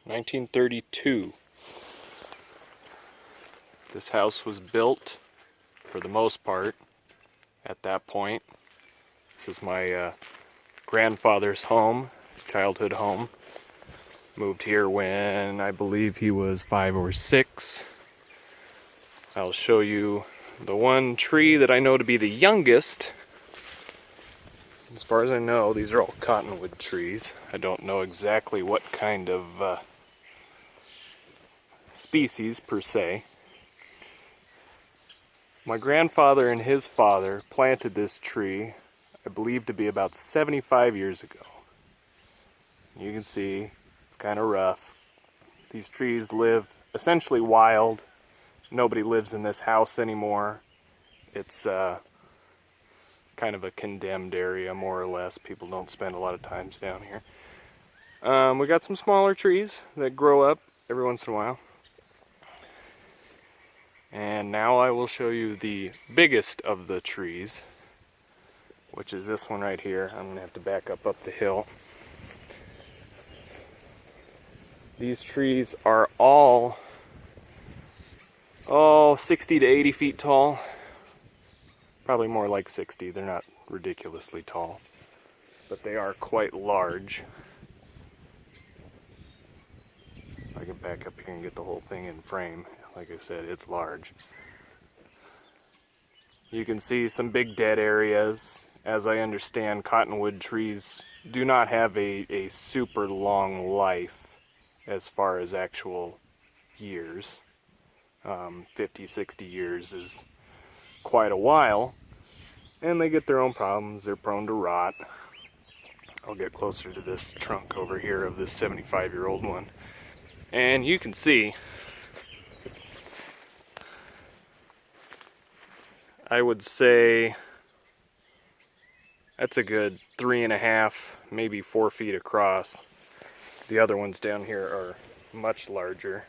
1932. This house was built, for the most part, at that point. This is my grandfather's home, his childhood home. Moved here when I believe he was 5 or 6. I'll show you the one tree that I know to be the youngest. As far as I know, these are all cottonwood trees. I don't know exactly what kind of species per se. My grandfather and his father planted this tree, I believe to be about 75 years ago. You can see it's kind of rough. These trees live essentially wild. Nobody lives in this house anymore. It's kind of a condemned area, more or less. People don't spend a lot of time down here. We got some smaller trees that grow up every once in a while. And now I will show you the biggest of the trees, which is this one right here. I'm going to have to back up the hill. These trees are all 60 to 80 feet tall. Probably more like 60. They're not ridiculously tall, but they are quite large. I can back up here and get the whole thing in frame. Like I said, it's large. You can see some big dead areas. As I understand, cottonwood trees do not have a super long life as far as actual years. 50, 60 years is quite a while. And they get their own problems. They're prone to rot. I'll get closer to this trunk over here of this 75-year-old one. And you can see, I would say that's a good 3.5, maybe 4 feet across. The other ones down here are much larger.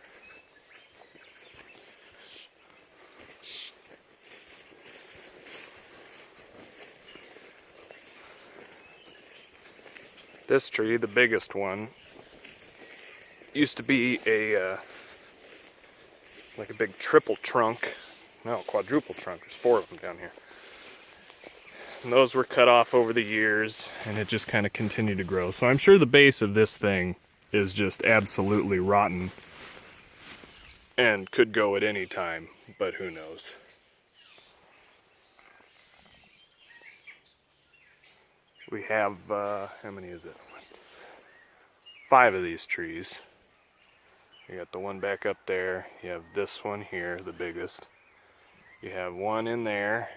This tree, the biggest one, used to be like a big triple trunk. No, quadruple trunk. There's 4 of them down here. And those were cut off over the years, and it just kind of continued to grow. So I'm sure the base of this thing is just absolutely rotten and could go at any time, but who knows. We have, how many is it? 5 of these trees. You got the one back up there. You have this one here, the biggest. You have one in there.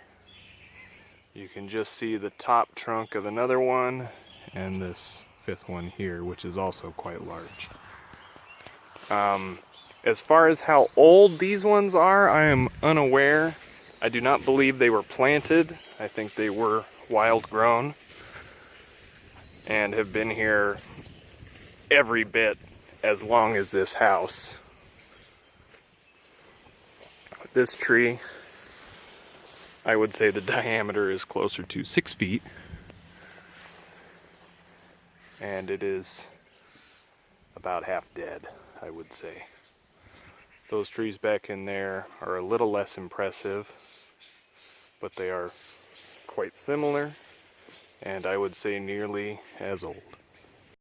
You can just see the top trunk of another one, and this 5th one here, which is also quite large. As far as how old these ones are, I am unaware. I do not believe they were planted. I think they were wild grown and have been here every bit as long as this house. This tree, I would say the diameter is closer to 6 feet, and it is about half dead, I would say. Those trees back in there are a little less impressive, but they are quite similar, and I would say nearly as old.